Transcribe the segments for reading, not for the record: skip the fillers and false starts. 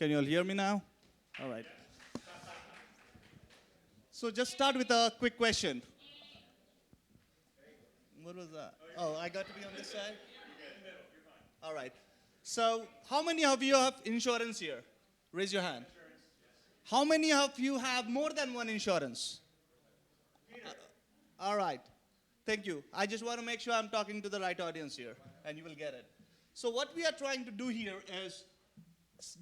Can you all hear me now? All right. So just start with a quick question. What was that? Oh, I got to be on this side? All right. So how many of you have insurance here? Raise your hand. How many of you have more than one insurance? All right. Thank you. I just want to make sure I'm talking to the right audience here, and you will get it. So what we are trying to do here is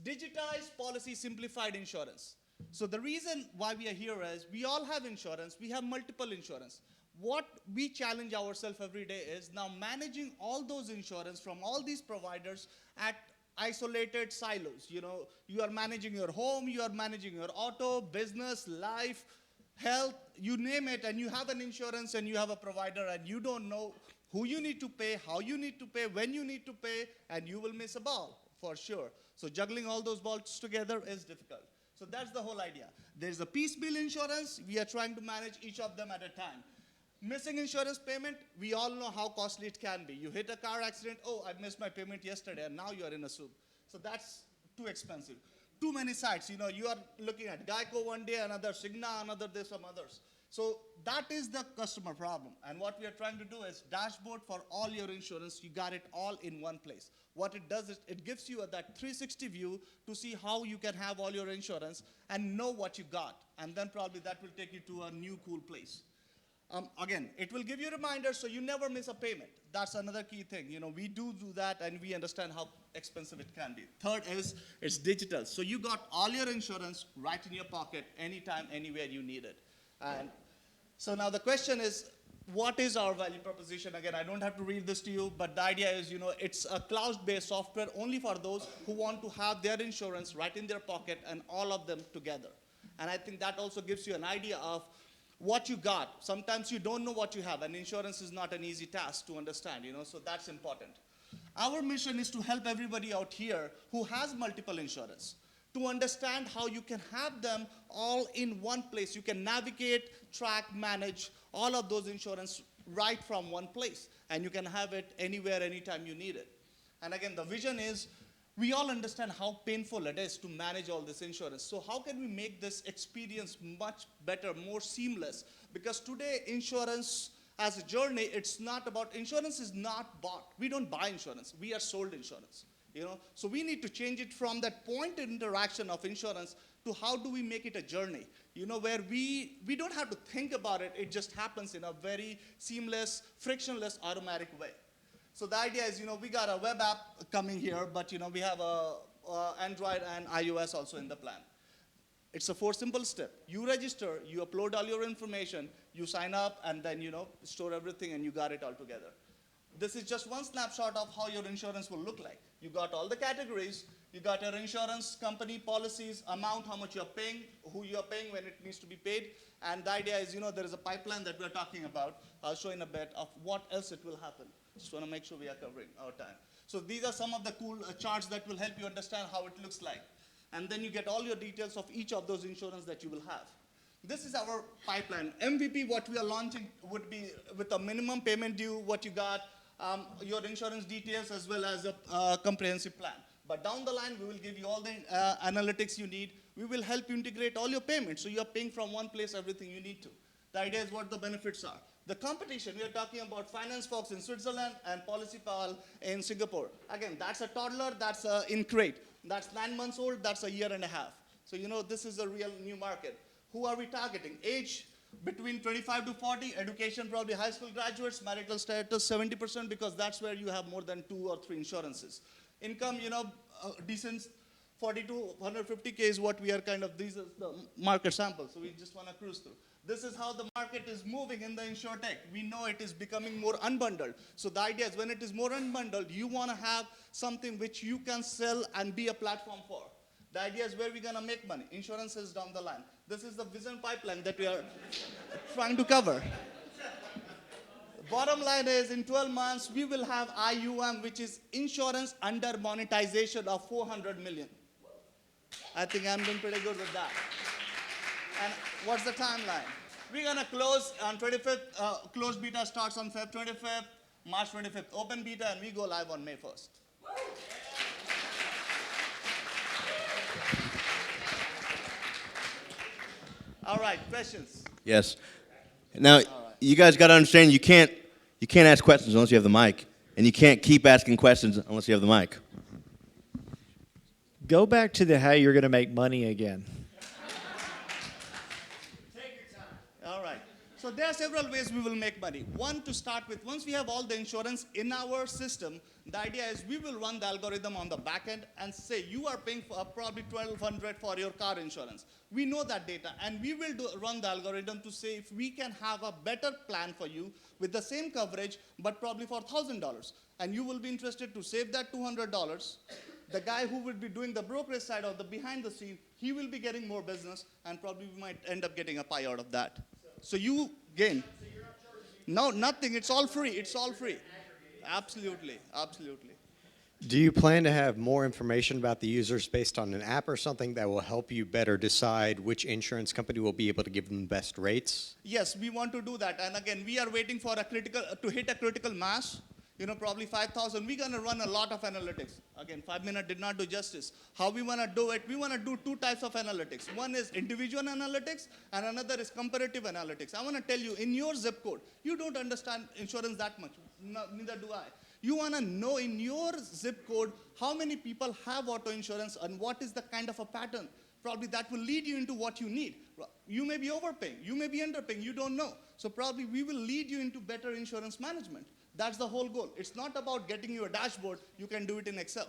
digitize policy simplified insurance. So the reason why we are here is we all have insurance. We have multiple insurance. What we challenge ourselves every day is now managing all those insurance from all these providers at isolated silos. You know, you are managing your home, you are managing your auto, business, life, health, you name it, and you have an insurance and you have a provider and you don't know who you need to pay, how you need to pay, when you need to pay, and you will miss a ball for sure. So juggling all those balls together is difficult. So that's the whole idea. There's a piecemeal insurance. We are trying to manage each of them at a time. Missing insurance payment, we all know how costly it can be. You hit a car accident, oh, I missed my payment yesterday, and now you're in a soup. So that's too expensive. Too many sites, you know, you are looking at Geico one day, another Cigna, another there's some others. So that is the customer problem. And what we are trying to do is dashboard for all your insurance. You got it all in one place. What it does is it gives you that 360 view to see how you can have all your insurance and know what you got. And then probably that will take you to a new cool place. Again, it will give you reminders so you never miss a payment. That's another key thing. You know, we do that and we understand how expensive it can be. Third is it's digital. So you got all your insurance right in your pocket anytime, anywhere you need it. And so now the question is, what is our value proposition? Again, I don't have to read this to you, but the idea is, you know, it's a cloud-based software only for those who want to have their insurance right in their pocket and all of them together. And I think that also gives you an idea of what you got. Sometimes you don't know what you have, and insurance is not an easy task to understand, you know, so that's important. Our mission is to help everybody out here who has multiple insurance to understand how you can have them all in one place. You can navigate, track, manage all of those insurance right from one place, and you can have it anywhere, anytime you need it. And again, the vision is we all understand how painful it is to manage all this insurance. So how can we make this experience much better, more seamless? Because today, insurance as a journey, it's not about, insurance is not bought. We don't buy insurance, we are sold insurance. You know? So we need to change it from that point of interaction of insurance to how do we make it a journey, you know, where we don't have to think about it, it just happens in a very seamless, frictionless, automatic way. So the idea is, you know, we got a web app coming here, but, you know, we have a Android and iOS also in the plan. It's a 4 simple step. You register, you upload all your information, you sign up, and then, you know, store everything, and you got it all together. This is just one snapshot of how your insurance will look like. You got all the categories, you got your insurance company policies, amount, how much you're paying, who you're paying when it needs to be paid, and the idea is, you know, there is a pipeline that we're talking about. I'll show in a bit of what else it will happen. Just want to make sure we are covering our time. So these are some of the cool charts that will help you understand how it looks like. And then you get all your details of each of those insurance that you will have. This is our pipeline. MVP, what we are launching would be with a minimum payment due, what you got, your insurance details, as well as a comprehensive plan. But down the line, we will give you all the analytics you need. We will help you integrate all your payments. So you're paying from one place everything you need to. The idea is what the benefits are. The competition, we are talking about Finance Fox in Switzerland and PolicyPal in Singapore. Again, that's a toddler, that's in crate. That's 9 months old, that's a year and a half. So you know, this is a real new market. Who are we targeting? Age between 25 to 40, education probably high school graduates, marital status 70% because that's where you have more than 2 or 3 insurances. Income, you know, decent 40 to 150K is what we are kind of, these are the market samples, so we just want to cruise through. This is how the market is moving in the insurtech. We know it is becoming more unbundled. So the idea is when it is more unbundled, you want to have something which you can sell and be a platform for. The idea is where we're going to make money. Insurance is down the line. This is the vision pipeline that we are trying to cover. Bottom line is in 12 months, we will have IUM, which is insurance under monetization of 400 million. I think I'm doing pretty good with that. And what's the timeline? We're going to close on 25th. Closed beta starts on Feb 25th, March 25th, open beta, and we go live on May 1st. All right, questions? Yes. Now, you guys got to understand, you can't ask questions unless you have the mic, and you can't keep asking questions unless you have the mic. Go back to the how you're going to make money again. All right. So there are several ways we will make money. One, to start with, once we have all the insurance in our system, the idea is we will run the algorithm on the back end and say you are paying for probably $1,200 for your car insurance. We know that data, and we will run the algorithm to say if we can have a better plan for you with the same coverage, but probably for $1,000. And you will be interested to save that $200. The guy who will be doing the brokerage side of the behind the scene, he will be getting more business, and probably we might end up getting a pie out of that. So you gain. No, nothing. It's all free. It's all free. Absolutely. Absolutely. Do you plan to have more information about the users based on an app or something that will help you better decide which insurance company will be able to give them the best rates? Yes, we want to do that. And again, we are waiting for to hit a critical mass. Probably 5,000. We're going to run a lot of analytics. Again, 5 minutes did not do justice. How we want to do it, we want to do two types of analytics. One is individual analytics, and another is comparative analytics. I want to tell you, in your zip code, you don't understand insurance that much. No, neither do I. You want to know in your zip code how many people have auto insurance and what is the kind of a pattern. Probably that will lead you into what you need. You may be overpaying. You may be underpaying. You don't know. So probably we will lead you into better insurance management. That's the whole goal. It's not about getting you a dashboard. You can do it in Excel.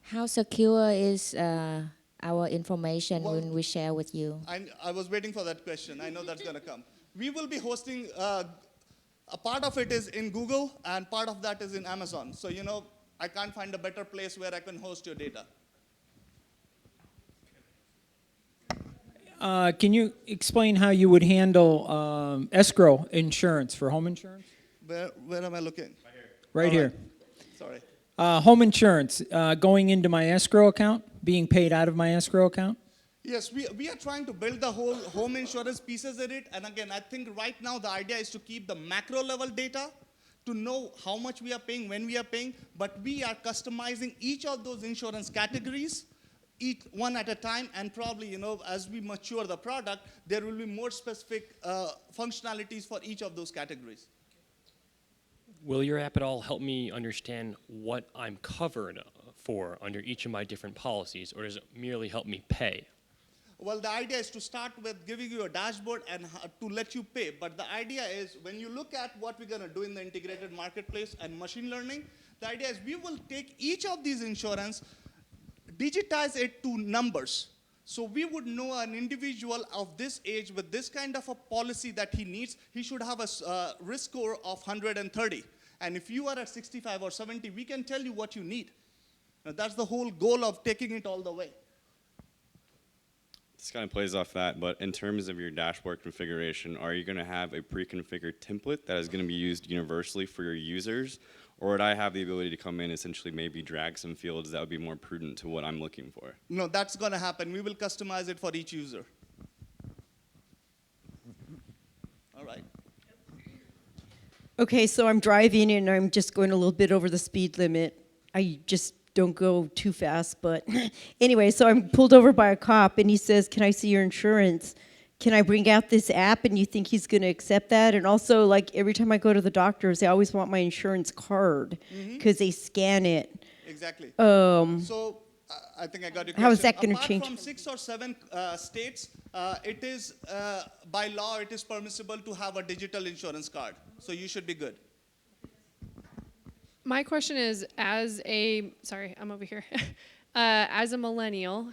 How secure is our information when we share with you? I was waiting for that question. I know that's going to come. We will be hosting, a part of it is in Google, and part of that is in Amazon. So, I can't find a better place where I can host your data. Can you explain how you would handle escrow insurance for home insurance? Where am I looking? Right here. Sorry. Home insurance, going into my escrow account, being paid out of my escrow account? Yes, we are trying to build the whole home insurance pieces in it. And again, I think right now the idea is to keep the macro level data to know how much we are paying, when we are paying. But we are customizing each of those insurance categories, each one at a time, and probably, as we mature the product, there will be more specific functionalities for each of those categories. Will your app at all help me understand what I'm covered for under each of my different policies, or does it merely help me pay? Well, the idea is to start with giving you a dashboard and to let you pay. But the idea is when you look at what we're going to do in the integrated marketplace and machine learning, the idea is we will take each of these insurance, digitize it to numbers. So we would know an individual of this age with this kind of a policy that he needs, he should have a risk score of 130. And if you are at 65 or 70, we can tell you what you need. Now, that's the whole goal of taking it all the way. This kind of plays off that, but in terms of your dashboard configuration, are you going to have a pre-configured template that is going to be used universally for your users? Or would I have the ability to come in, essentially maybe drag some fields that would be more prudent to what I'm looking for? No, that's going to happen. We will customize it for each user. All right. Okay, so I'm driving and I'm just going a little bit over the speed limit. I just don't go too fast, but anyway, so I'm pulled over by a cop and he says, "Can I see your insurance? Can I bring out this app?" And you think he's going to accept that? And also, like, every time I go to the doctors, they always want my insurance card because they scan it. Exactly. So I think I got your question. How is that going to change? Apart from 6 or 7 states, it is, by law, it is permissible to have a digital insurance card. So you should be good. My question is, sorry, I'm over here. As a millennial,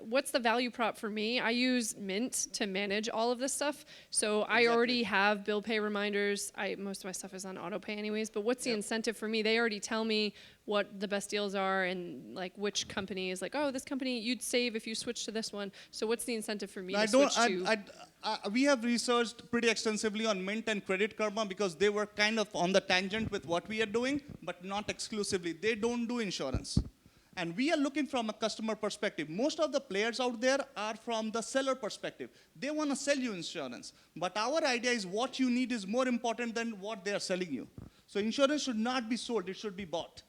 what's the value prop for me? I use Mint to manage all of this stuff. So I already have bill pay reminders. Most of my stuff is on auto pay anyways, but what's the incentive for me? They already tell me what the best deals are and like which company is like, oh, this company, you'd save if you switch to this one. So what's the incentive for me to switch to? We have researched pretty extensively on Mint and Credit Karma because they were kind of on the tangent with what we are doing, but not exclusively. They don't do insurance. And we are looking from a customer perspective. Most of the players out there are from the seller perspective. They want to sell you insurance. But our idea is what you need is more important than what they are selling you. So insurance should not be sold, it should be bought.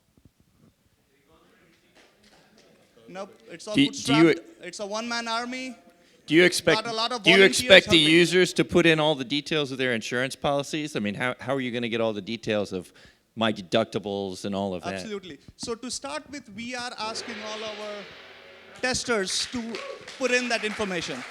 Nope, it's all Do you- bootstrapped. It's a one-man army. Do you expect, Got a lot of do you volunteers expect the helping. users to put in all the details of their insurance policies? I mean, how are you going to get all the details of my deductibles and all of that? Absolutely. So to start with, we are asking all our testers to put in that information.